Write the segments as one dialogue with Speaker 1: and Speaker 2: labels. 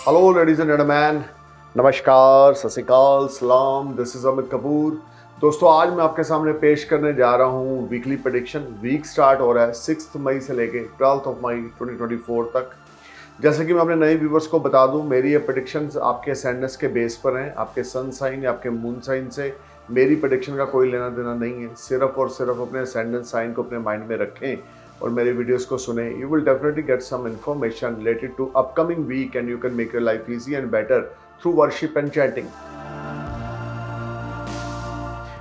Speaker 1: Hello ladies and gentleman, नमस्कार, सत श्री अकाल, सलाम। This is Amit Kapoor. दोस्तों, आज मैं आपके सामने पेश करने जा रहा हूँ वीकली प्रेडिक्शन। वीक स्टार्ट हो रहा है 6 मई से लेके 12 मई 2024 तक। जैसे कि मैं अपने नए व्यूवर्स को बता दूं, मेरी ये प्रेडिक्शंस आपके असेंडेंस के बेस पर हैं। आपके सन साइन या आपके मून साइन से मेरी प्रेडिक्शन का कोई लेना देना नहीं है। सिर्फ और सिर्फ अपने असेंडेंस साइन को अपने माइंड में रखें और मेरे वीडियोस को सुने। You will definitely get some information related to upcoming week and you can make your life easy and better through worship and chatting.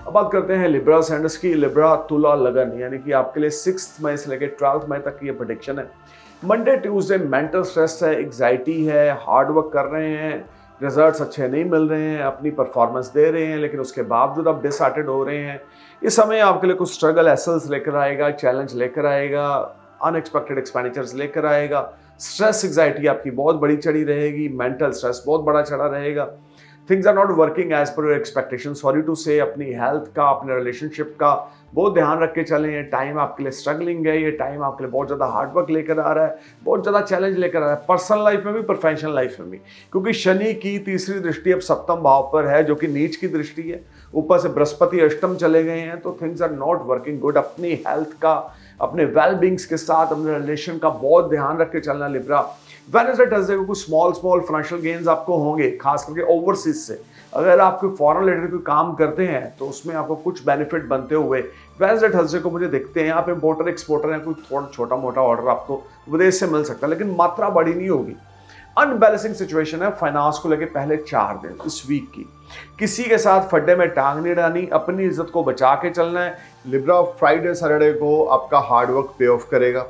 Speaker 1: अब बात करते हैं लिब्रा असेंडेंस की। लिब्रा तुला लगन, यानी कि आपके लिए 6 मई से लेकर 12 मई तक की ये प्रेडिक्शन है। मंडे ट्यूसडे मेंटल स्ट्रेस है, एग्जाइटी है, हार्ड वर्क कर रहे हैं, रिजल्ट्स अच्छे नहीं मिल रहे हैं, अपनी परफॉर्मेंस दे रहे हैं, लेकिन उसके बावजूद आप डिसहार्टेड हो रहे हैं। इस समय आपके लिए कुछ स्ट्रगल एसल्स लेकर आएगा, चैलेंज लेकर आएगा, अनएक्सपेक्टेड एक्सपेंडिचर्स लेकर आएगा। स्ट्रेस एग्जाइटी आपकी बहुत बड़ी चढ़ी रहेगी, मेंटल स्ट्रेस बहुत बड़ा चढ़ा रहेगा। Things are not working as per your expectation. Sorry to say, अपनी हेल्थ का, अपने रिलेशनशिप का बहुत ध्यान रख के चलें। ये टाइम आपके लिए स्ट्रगलिंग है, ये टाइम आपके लिए बहुत ज़्यादा हार्डवर्क लेकर आ रहा है, बहुत ज़्यादा चैलेंज लेकर आ रहा है, पर्सनल लाइफ में भी, प्रोफेशनल लाइफ में भी। क्योंकि शनि की तीसरी दृष्टि अब सप्तम भाव पर है, जो कि नीच की दृष्टि है। ऊपर से बृहस्पति अष्टम चले गए हैं, तो things are not working good. अपनी हेल्थ का, अपने वेल बींग्स के साथ, अपने रिलेशन का बहुत ध्यान रख के चलना लिब्रा। वेडनेसडे थर्सडे को कुछ स्मॉल फाइनेंशियल गेन्स आपको होंगे, खास करके ओवरसीज से। अगर आप कोई फॉरेन रिलेटेड कोई काम करते हैं तो उसमें आपको कुछ बेनिफिट बनते हुए वेडनेसडे थर्सडे को मुझे दिखते हैं। आप इंपोर्टर एक्सपोर्टर हैं, कोई थोड़ा छोटा मोटा ऑर्डर आपको विदेश से मिल सकता है, लेकिन मात्रा बड़ी नहीं होगी। अनबैलेंसिंग सिचुएशन है फाइनेंस को लेकर पहले 4 दिन इस वीक की। किसी के साथ फड्डे में टांग नहीं डालनी, अपनी इज्जत को बचा के चलना है। लिब्रा, फ्राइडे सैटरडे को आपका हार्डवर्क पे ऑफ करेगा,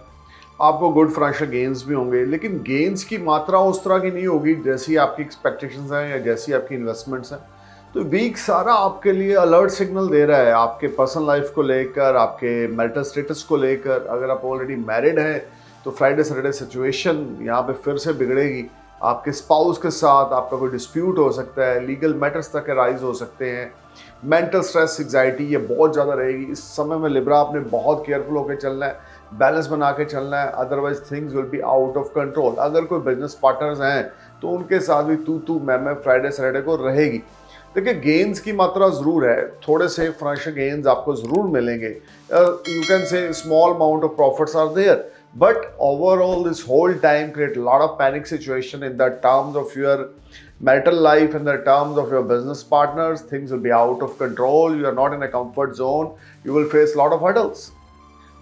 Speaker 1: आपको गुड फाइनेंशियल गेन्स भी होंगे, लेकिन गेन्स की मात्रा उस तरह की नहीं होगी जैसी आपकी एक्सपेक्टेशंस हैं या जैसी आपकी इन्वेस्टमेंट्स हैं। तो वीक सारा आपके लिए अलर्ट सिग्नल दे रहा है, आपके पर्सनल लाइफ को लेकर, आपके मैरिटल स्टेटस को लेकर। अगर आप ऑलरेडी मैरिड हैं तो फ्राइडे सैटरडे सिचुएशन यहाँ पे फिर से बिगड़ेगी। आपके स्पाउस के साथ आपका कोई डिस्प्यूट हो सकता है, लीगल मैटर्स तक राइज हो सकते हैं। मेंटल स्ट्रेस एग्जाइटी ये बहुत ज़्यादा रहेगी। इस समय में लिब्रा आपने बहुत केयरफुल होकर चलना है, बैलेंस बना के चलना है, otherwise things will be out of control. अगर कोई बिजनेस पार्टनर्स हैं तो उनके साथ भी तू मैं फ्राइडे सैटरडे को रहेगी। देखिए, गेन्स की मात्रा ज़रूर है, थोड़े से फाइनेंशियल गेन्स आपको ज़रूर मिलेंगे। You can say small amount of profits are there, but overall this whole time create a lot of panic situation in the terms of your marital life, in the terms of your business partners. Things will be out of control. You are not in a comfort zone. You will face a lot of hurdles.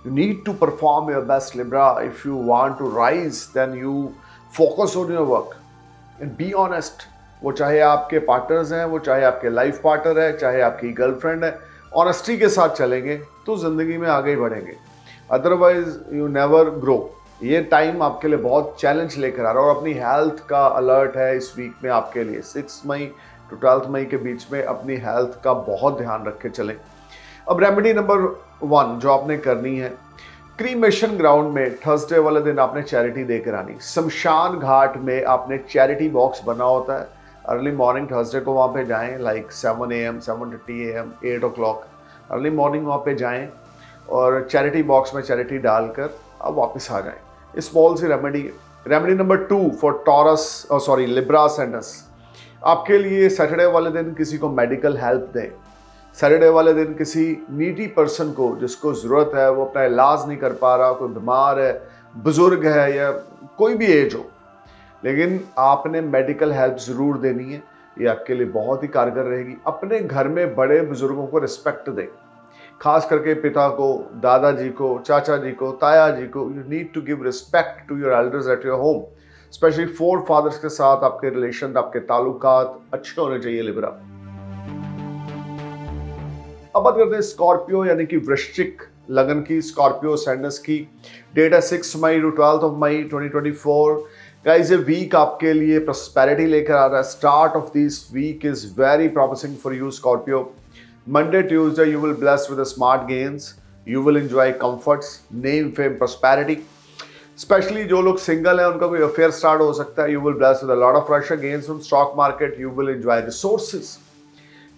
Speaker 1: You need to perform your best, Libra. If you want to rise, then you focus on your work and be honest. वो चाहे आपके partners हैं, वो चाहे आपके life partner है, चाहे आपकी गर्लफ्रेंड है, ऑनेस्टी के साथ चलेंगे तो ज़िंदगी में आगे ही बढ़ेंगे। Otherwise you never grow. ये टाइम आपके लिए बहुत चैलेंज लेकर आ रहा है और अपनी हेल्थ का अलर्ट है इस वीक में आपके लिए। 6 मई टू 12 मई के बीच में अपनी हेल्थ का बहुत ध्यान रख के चलें। अब रेमेडी नंबर 1 जो आपने करनी है, क्रीमेशन ग्राउंड में थर्सडे वाले दिन आपने चैरिटी देकर आनी। शमशान घाट में आपने चैरिटी बॉक्स बना होता है। अर्ली मॉर्निंग थर्सडे को वहाँ पे जाएं, like 7 AM, 7:30 AM, 8 o'clock early morning वहाँ पे जाएं और चैरिटी बॉक्स में चैरिटी डालकर अब वापस आ जाएं। स्मॉल सी remedy. Remedy number 2 for Libra ascendance, आपके लिए सैटरडे वाले दिन किसी को मेडिकल हेल्प दें। सैटरडे वाले दिन किसी नीडी पर्सन को जिसको ज़रूरत है, वो अपना इलाज नहीं कर पा रहा, कोई बीमार है, बुज़ुर्ग है या कोई भी एज हो, लेकिन आपने मेडिकल हेल्प ज़रूर देनी है। ये आपके लिए बहुत ही कारगर रहेगी। अपने घर में बड़े बुज़ुर्गों को रिस्पेक्ट दें, खास करके पिता को, दादाजी को, चाचा जी को, ताया जी को। You need to give respect to your elders at your home. Specially forefathers के साथ आपके रिलेशन, आपके ताल्लुकात अच्छे होने चाहिए लिब्रा। अब बात करते हैं स्कॉर्पियो यानी कि वृश्चिक लगन की, स्कॉर्पियो असेंडेंस की। डेट है 6 मई टू 12 मई 2024। गाइस, ये वीक आपके लिए प्रॉस्पेरिटी लेकर आ रहा है। Start of this week is very promising for you Scorpio. Monday, Tuesday, you will bless with the smart gains. You will enjoy comforts, name, fame, prosperity. Especially जो लोग सिंगल हैं, उनका कोई अफेयर स्टार्ट हो सकता है। You will bless with a lot of financial gains from stock market. You will enjoy resources.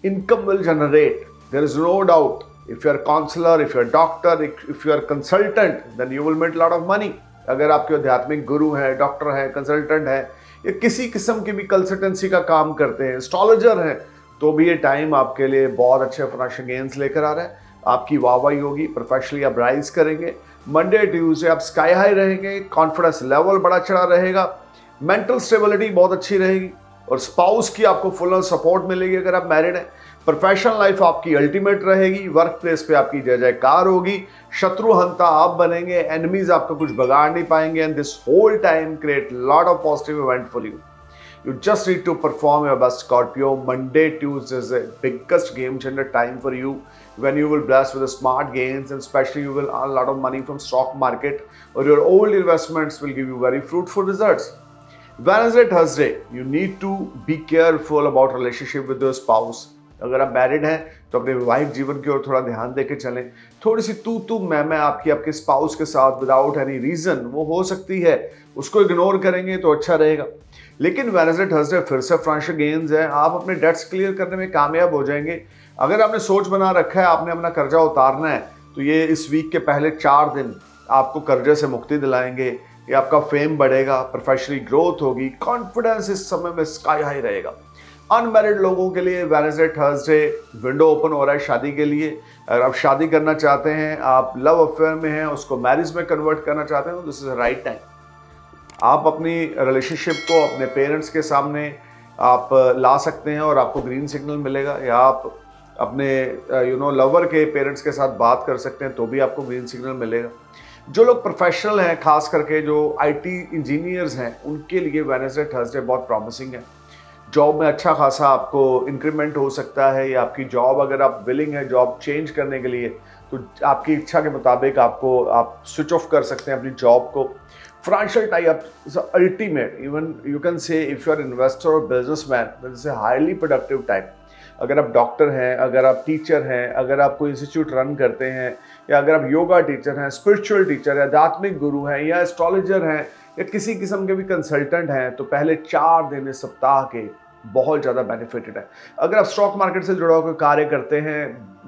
Speaker 1: Income will generate. There is no doubt. If you are counselor, if you are doctor, if you are consultant, then you will make a lot of money. अगर आपके आध्यात्मिक गुरु हैं, doctor हैं, consultant हैं, या किसी किस्म की भी कंसल्टेंसी का काम करते हैं, एस्ट्रोलॉजर हैं, तो भी ये टाइम आपके लिए बहुत अच्छे फाइनेंशियल गेन्स लेकर आ रहा है। आपकी वाहवाही होगी, प्रोफेशनली आप राइज करेंगे। मंडे ट्यूसडे आप स्काई हाई रहेंगे, कॉन्फिडेंस लेवल बड़ा चढ़ा रहेगा, मेंटल स्टेबिलिटी बहुत अच्छी रहेगी और स्पाउस की आपको फुल सपोर्ट मिलेगी अगर आप मैरिड हैं। प्रोफेशनल लाइफ आपकी अल्टीमेट रहेगी, वर्क प्लेस पे आपकी जय जयकार होगी, शत्रु हंता आप बनेंगे, एनिमीज आपका कुछ बिगाड़ नहीं पाएंगे and this whole time create lot of positive event for you. You just need to perform your best, Scorpio. Monday, Tuesday is the biggest game changer time for you when you will bless with the smart gains and especially you will earn a lot of money from stock market or your old investments will give you very fruitful results. Wednesday, Thursday, you need to be careful about relationship with your spouse. अगर आप married हैं तो अपने वैवाहिक जीवन की ओर थोड़ा ध्यान देके चलें। थोड़ी सी तू मैं आपकी आपके स्पाउस के साथ विदाउट एनी रीजन वो हो सकती है, उसको इग्नोर करेंगे तो अच्छा रहेगा। लेकिन वेडनेसडे थर्सडे फिर से फाइनेंशियल गेन्स है, आप अपने डेट्स क्लियर करने में कामयाब हो जाएंगे। अगर आपने सोच बना रखा है आपने अपना कर्जा उतारना है तो ये इस वीक के पहले 4 दिन आपको कर्जे से मुक्ति दिलाएंगे। ये आपका फेम बढ़ेगा, प्रोफेशनली ग्रोथ होगी, कॉन्फिडेंस इस समय में स्काई हाई रहेगा। अनमैरिड लोगों के लिए वेडनेसडे थर्सडे विंडो ओपन हो रहा है शादी के लिए। अगर आप शादी करना चाहते हैं, आप लव अफेयर में हैं, उसको मैरिज में कन्वर्ट करना चाहते हैं तो this is the right time. आप अपनी रिलेशनशिप को अपने पेरेंट्स के सामने आप ला सकते हैं और आपको ग्रीन सिग्नल मिलेगा, या आप अपने लवर के पेरेंट्स के साथ बात कर सकते हैं तो भी आपको ग्रीन सिग्नल मिलेगा। जो लोग प्रोफेशनल हैं, खास करके जो आईटी इंजीनियर्स हैं, उनके लिए वेडनेसडे थर्सडे बहुत प्रॉमिसिंग है। जॉब में अच्छा खासा आपको इंक्रीमेंट हो सकता है, या आपकी जॉब अगर आप विलिंग है जॉब चेंज करने के लिए तो आपकी इच्छा के मुताबिक आप स्विच ऑफ कर सकते हैं अपनी जॉब को। Financial tie up is ultimate, even you can say if you are investor और businessman this is a highly productive time. अगर आप डॉक्टर हैं, अगर आप टीचर हैं, अगर आप कोई इंस्टीट्यूट रन करते हैं, या अगर आप योगा टीचर हैं, स्पिरिचुअल टीचर हैं, आध्यात्मिक गुरु हैं, या एस्ट्रोलॉजर हैं, या किसी किस्म के भी कंसल्टेंट हैं, तो पहले 4 दिन इस सप्ताह के बहुत ज़्यादा बेनिफिटेड है। अगर आप स्टॉक मार्केट से जुड़ा हुआ कार्य करते हैं,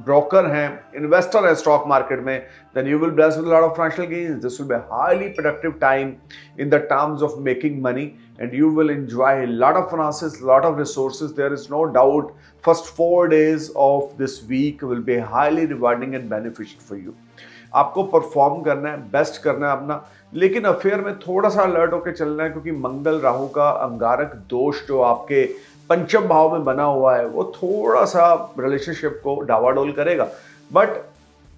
Speaker 1: ब्रोकर हैं, इन्वेस्टर हैं स्टॉक मार्केट में, then you will bless with a lot of financial gains. This will be a highly productive time in the terms of making money and you will enjoy a lot of finances, lot of resources. There is no doubt first 4 days of this week will be highly rewarding and beneficial for you. आपको perform करना है, best करना है अपना, लेकिन affair में थोड़ा सा अलर्ट होकर चलना है क्योंकि मंगल राहु का अंगारक दोष जो आपके पंचम भाव में बना हुआ है वो थोड़ा सा रिलेशनशिप को डावाडोल करेगा। बट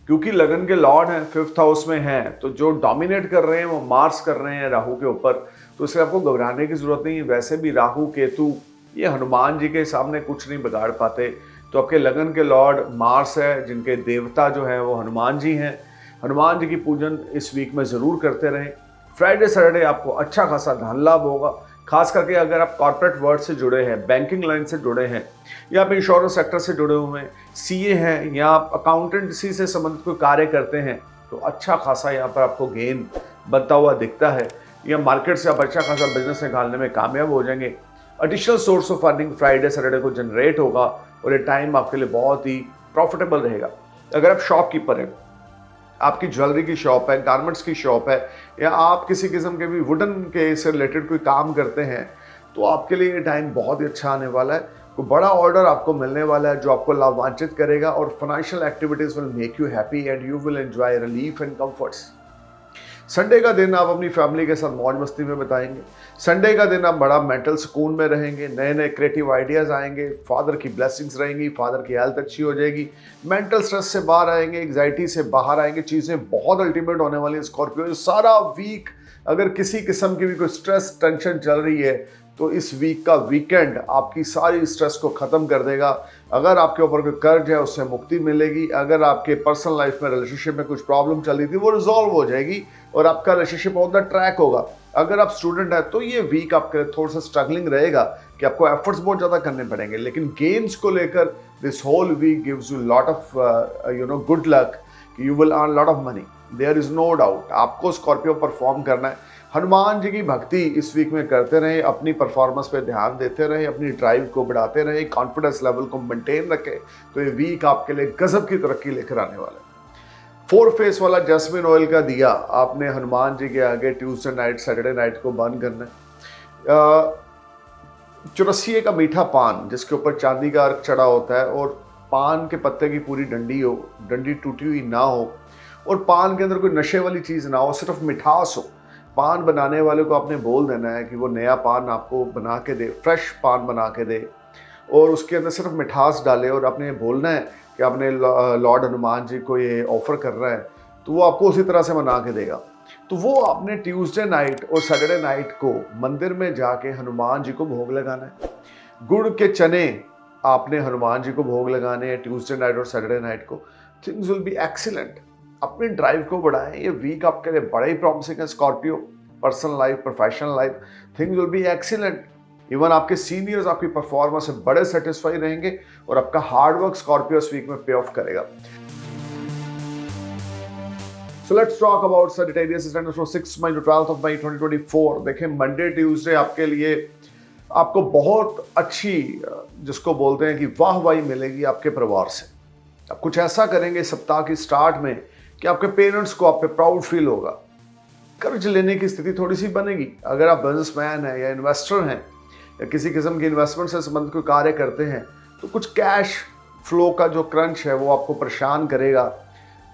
Speaker 1: क्योंकि लगन के लॉर्ड हैं, 5th हाउस में हैं, तो जो डोमिनेट कर रहे हैं वो मार्स कर रहे हैं राहु के ऊपर, तो इसलिए आपको घबराने की जरूरत नहीं है। वैसे भी राहु केतु ये हनुमान जी के सामने कुछ नहीं बिगाड़ पाते। तो आपके लगन के लॉर्ड मार्स है, जिनके देवता जो है वो हनुमान जी हैं। हनुमान जी की पूजन इस वीक में ज़रूर करते रहें। फ्राइडे सैटरडे आपको अच्छा खासा धन लाभ होगा, खास करके अगर आप कॉर्पोरेट वर्ल्ड से जुड़े हैं, बैंकिंग लाइन से जुड़े हैं, या आप इंश्योरेंस सेक्टर से जुड़े हुए हैं, सीए हैं, या आप अकाउंटेंसी से संबंधित कोई कार्य करते हैं, तो अच्छा खासा यहाँ पर आपको गेन बनता हुआ दिखता है, या मार्केट से आप अच्छा खासा बिजनेस निकालने में कामयाब हो जाएंगे। Additional source of earning Friday Saturday को जनरेट होगा और ये टाइम आपके लिए बहुत ही प्रॉफिटेबल रहेगा। अगर आप शॉपकीपर हैं, आपकी ज्वेलरी की शॉप है, गारमेंट्स की शॉप है, या आप किसी किस्म के भी वुडन के से रिलेटेड कोई काम करते हैं, तो आपके लिए ये टाइम बहुत ही अच्छा आने वाला है। कोई बड़ा ऑर्डर आपको मिलने वाला है जो आपको लाभान्वित करेगा और financial activities will make you happy and you will enjoy relief and comforts. Sunday का दिन आप अपनी फैमिली के साथ मौज मस्ती में बिताएंगे। संडे का दिन आप बड़ा मेंटल सुकून में रहेंगे, नए नए क्रिएटिव आइडियाज़ आएंगे, फादर की ब्लेसिंग्स रहेंगी, फादर की हेल्थ अच्छी हो जाएगी, मेंटल स्ट्रेस से बाहर आएंगे, एग्जाइटी से बाहर आएंगे, चीज़ें बहुत अल्टीमेट होने वाली है स्कॉर्पियो। सारा वीक अगर किसी किस्म की भी कोई स्ट्रेस टेंशन चल रही है तो इस वीक का वीकेंड आपकी सारी स्ट्रेस को ख़त्म कर देगा। अगर आपके ऊपर कोई कर्ज है उससे मुक्ति मिलेगी, अगर आपके पर्सनल लाइफ में रिलेशनशिप में कुछ प्रॉब्लम चल रही थी वो रिजॉल्व हो जाएगी और आपका रिलेशनशिप ऑन द ट्रैक होगा। अगर आप स्टूडेंट हैं तो ये वीक आपके लिए थोड़ा सा स्ट्रगलिंग रहेगा कि आपको एफर्ट्स बहुत ज़्यादा करने पड़ेंगे, लेकिन गेम्स को लेकर this whole week gives you lot of good luck, you will earn lot of money, there is no doubt. आपको स्कॉर्पियो परफॉर्म करना है, हनुमान जी की भक्ति इस वीक में करते रहें, अपनी परफॉर्मेंस पे ध्यान देते रहें, अपनी ड्राइव को बढ़ाते रहें, कॉन्फिडेंस लेवल को मेंटेन रखें, तो ये वीक आपके लिए गजब की तरक्की लेकर आने वाला है। 4 फेस वाला जैस्मिन ऑयल का दिया आपने हनुमान जी के आगे ट्यूसडे नाइट सैटरडे नाइट को बर्न करना है। चौरसिए का मीठा पान जिसके ऊपर चांदी का अर्क चढ़ा होता है और पान के पत्ते की पूरी डंडी हो, डंडी टूटी हुई ना हो और पान के अंदर कोई नशे वाली चीज़ ना हो, सिर्फ मिठास हो। पान बनाने वाले को आपने बोल देना है कि वो नया पान आपको बना के दे, फ्रेश पान बना के दे और उसके अंदर सिर्फ मिठास डाले और आपने बोलना है कि आपने लॉर्ड हनुमान जी को ये ऑफ़र कर रहा है, तो वो आपको उसी तरह से बना के देगा। तो वो आपने ट्यूसडे नाइट और सैटरडे नाइट को मंदिर में जाके हनुमान जी को भोग लगाना है। गुड़ के चने आपने हनुमान जी को भोग लगाने हैं ट्यूसडे नाइट और सैटरडे नाइट को। Things will be excellent. अपनी ड्राइव को बढ़ाएं। ये वीक आपके लिए बड़ा ही प्रॉमिसिंग है Scorpio. Personal life, professional life, things will be excellent. Even आपके सीनियर्स आपकी परफॉर्मेंस से बड़े सेटिस्फाई रहेंगे और आपका हार्डवर्क स्कॉर्पियो इस वीक में पे ऑफ करेगा। So let's talk about Sagittarius ascendant from 6th May to 12th of May 2024। देखें मंडे ट्यूसडे आपके लिए आपको बहुत अच्छी जिसको बोलते हैं कि वाहवाही मिलेगी आपके परिवार से। आप कुछ ऐसा करेंगे सप्ताह की स्टार्ट में कि आपके पेरेंट्स को आप पे प्राउड फील होगा। कर्ज लेने की स्थिति थोड़ी सी बनेगी। अगर आप बिजनेसमैन हैं या इन्वेस्टर हैं या किसी किस्म की इन्वेस्टमेंट से संबंधित कोई कार्य करते हैं तो कुछ कैश फ्लो का जो क्रंच है वो आपको परेशान करेगा।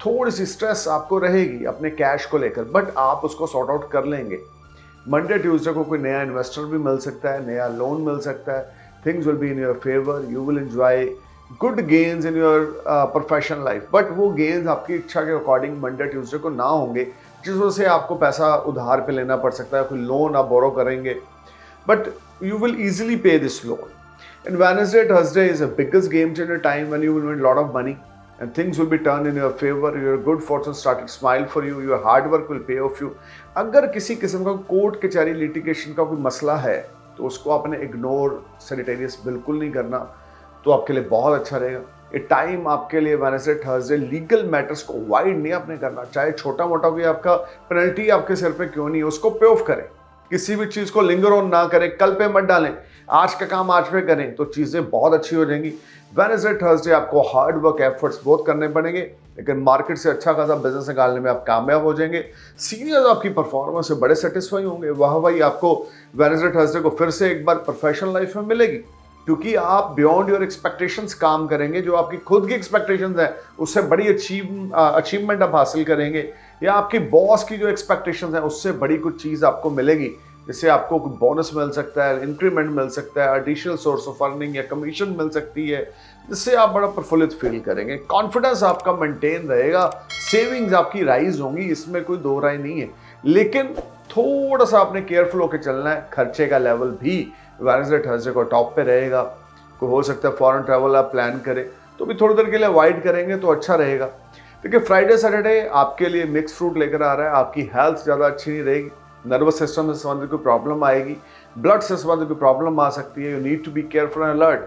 Speaker 1: थोड़ी सी स्ट्रेस आपको रहेगी अपने कैश को लेकर, बट आप उसको सॉर्ट आउट कर लेंगे। मंडे ट्यूसडे को कोई नया इन्वेस्टर भी मिल सकता है, नया लोन मिल सकता है। Things will be in your favour, you will enjoy good gains in your professional life, but वो गेन्स आपकी इच्छा के अकॉर्डिंग मंडे ट्यूसडे को ना होंगे, जिस वजह से आपको पैसा उधार पे लेना पड़ सकता है। कोई लोन आप बोरो करेंगे बट यू विल ईजिली पे this loan. And Wednesday Thursday is a biggest game changer time when you will win lot of money and things will be turned in your favor, your good fortune started smile for you, your hard work will pay off you। अगर किसी किस्म का court कचहरी litigation का कोई मसला है तो उसको आपने इग्नोर सैजिटेरियस बिल्कुल नहीं करना, तो आपके लिए बहुत अच्छा रहेगा। ये टाइम आपके लिए वेडनेसडे थर्सडे लीगल मैटर्स को अवॉइड नहीं आपने करना, चाहे छोटा मोटा कोई आपका पेनल्टी आपके सिर पे क्यों नहीं, उसको पे ऑफ करें। किसी भी चीज़ को लिंगर ऑन ना करें, कल पे मत डालें, आज का काम आज पे करें तो चीज़ें बहुत अच्छी हो जाएंगी। वेडनेसडे थर्सडे आपको हार्ड वर्क एफर्ट्स बहुत करने पड़ेंगे, लेकिन मार्केट से अच्छा खासा बिजनेस निकालने में आप कामयाब हो जाएंगे। सीनियर्स आपकी परफॉर्मेंस से बड़े सेटिस्फाई होंगे। वाह भाई, आपको वेडनेसडे थर्सडे को फिर से एक बार प्रोफेशनल लाइफ में मिलेगी, क्योंकि आप बियॉन्ड योर एक्सपेक्टेशंस काम करेंगे। जो आपकी खुद की एक्सपेक्टेशंस हैं उससे बड़ी अचीवमेंट आप हासिल करेंगे, या आपकी बॉस की जो एक्सपेक्टेशंस हैं उससे बड़ी कुछ चीज़ आपको मिलेगी, जिससे आपको बोनस मिल सकता है, इंक्रीमेंट मिल सकता है, एडिशनल सोर्स ऑफ अर्निंग या कमीशन मिल सकती है, जिससे आप बड़ा प्रफुल्लित फील करेंगे। कॉन्फिडेंस आपका मेंटेन रहेगा, सेविंग्स आपकी राइज होंगी, इसमें कोई दो राय नहीं है। लेकिन थोड़ा सा आपने केयरफुल होकर चलना है। खर्चे का लेवल भी वेडनेसडे थर्सडे को टॉप पे रहेगा। कोई हो सकता है फॉरेन ट्रैवल आप प्लान करें तो भी थोड़ी देर के लिए अवॉइड करेंगे तो अच्छा रहेगा। देखिए फ्राइडे सैटरडे आपके लिए मिक्स फ्रूट लेकर आ रहा है। आपकी हेल्थ ज़्यादा अच्छी नहीं रहेगी, नर्वस सिस्टम से संबंधित कोई प्रॉब्लम आएगी, ब्लड से संबंधित कोई प्रॉब्लम आ सकती है। You need to be careful and alert.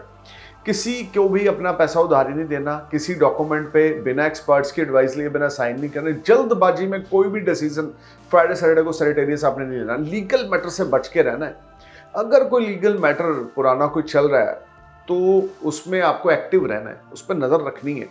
Speaker 1: किसी को भी अपना पैसा उधारी नहीं देना, किसी डॉक्यूमेंट पे बिना एक्सपर्ट्स की एडवाइस लिए बिना साइन नहीं करने, जल्दबाजी में कोई भी डिसीजन फ्राइडे सैटरडे को सैजिटेरियस आपने नहीं लेना। लीगल मैटर से बच के रहना है। अगर कोई लीगल मैटर पुराना कोई चल रहा है तो उसमें आपको एक्टिव रहना है, उस पर नज़र रखनी है,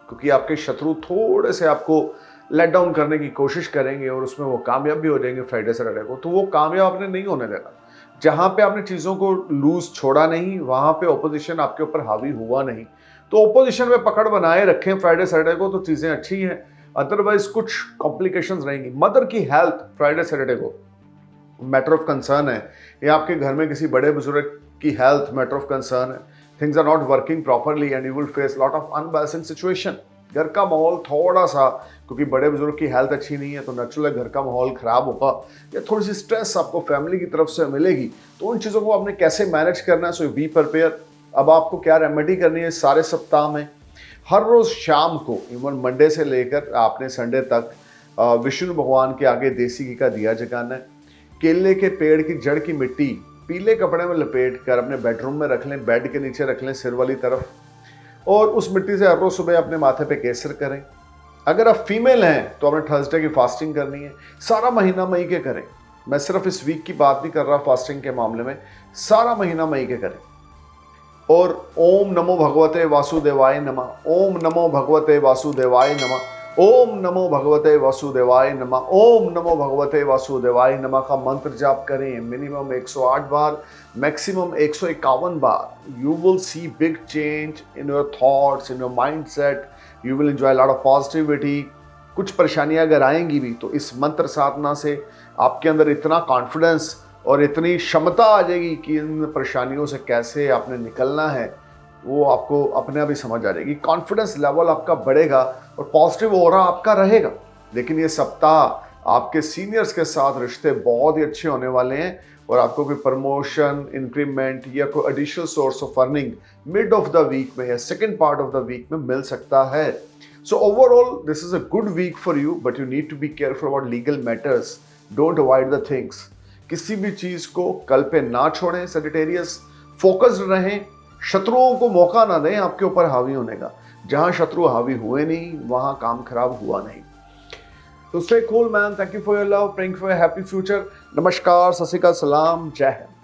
Speaker 1: क्योंकि आपके शत्रु थोड़े से आपको लेट डाउन करने की कोशिश करेंगे और उसमें वो कामयाब भी हो जाएंगे फ्राइडे सैटरडे को। तो वो कामयाब आपने नहीं होने देना। जहाँ पे आपने चीज़ों को लूज छोड़ा नहीं, वहाँ पे ओपोजिशन आपके ऊपर हावी हुआ नहीं, तो ओपोजिशन में पकड़ बनाए रखें फ्राइडे सैटरडे को, तो चीज़ें अच्छी हैं। अदरवाइज कुछ कॉम्प्लिकेशंस रहेंगी। मदर की हेल्थ फ्राइडे सैटरडे को मैटर ऑफ कंसर्न है, या आपके घर में किसी बड़े बुजुर्ग की हेल्थ मैटर ऑफ कंसर्न है। Things are not working properly and you will face lot of unbalancing situation. घर का माहौल थोड़ा सा, क्योंकि बड़े बुजुर्ग की हेल्थ अच्छी नहीं है तो नेचुरल घर का माहौल ख़राब होगा, या थोड़ी सी स्ट्रेस आपको फैमिली की तरफ से मिलेगी। तो उन चीज़ों को आपने कैसे मैनेज करना है, सो बी प्रिपेयर। अब आपको क्या रेमेडी करनी है सारे सप्ताह में? हर रोज़ शाम को, इवन मंडे से लेकर आपने संडे तक, विष्णु भगवान के आगे देसी घी का दिया जगाना है। केले के पेड़ की जड़ की मिट्टी पीले कपड़े में लपेट कर अपने बेडरूम में रख लें, बेड के नीचे रख लें सिर वाली तरफ, और उस मिट्टी से हर रोज़ सुबह अपने माथे पे केसर करें। अगर आप फीमेल हैं तो आपने थर्सडे की फास्टिंग करनी है। सारा महीना मई के करें, मैं सिर्फ इस वीक की बात नहीं कर रहा फास्टिंग के मामले में, सारा महीना मई के करें। और ओम नमो भगवते वासुदेवाय नमः, ओम नमो भगवते वासुदेवाय नमः ओम नमो भगवते वासुदेवाय नमः, ओम नमो भगवते वासुदेवाय नमः का मंत्र जाप करें minimum 108 bar, maximum 151 bar. You will see big change in your thoughts, in your mindset, you will enjoy lot of positivity. कुछ परेशानियां अगर आएंगी भी तो इस मंत्र साधना से आपके अंदर इतना कॉन्फिडेंस और इतनी क्षमता आ जाएगी कि इन परेशानियों से कैसे आपने निकलना है वो आपको अपने आप ही समझ आ जाएगी। कॉन्फिडेंस लेवल आपका बढ़ेगा और पॉजिटिव ऑरा आपका रहेगा। लेकिन ये सप्ताह आपके सीनियर्स के साथ रिश्ते बहुत ही अच्छे होने वाले हैं और आपको कोई प्रमोशन, इंक्रीमेंट या कोई additional source of earning mid of the week में या second part of the week में मिल सकता है। So overall this is a good week for you, but you need to be careful about legal matters. Don't avoid the things. किसी भी चीज को कल पे ना छोड़ें सजिटेरियस, फोकस्ड रहें, शत्रुओं को मौका ना दें आपके ऊपर हावी होने का। जहां शत्रु हावी हुए नहीं वहां काम खराब हुआ नहीं। तो stay cool man, thank you for your love, praying for your happy future. नमस्कार, सत श्री अकाल, सलाम, जय हिंद।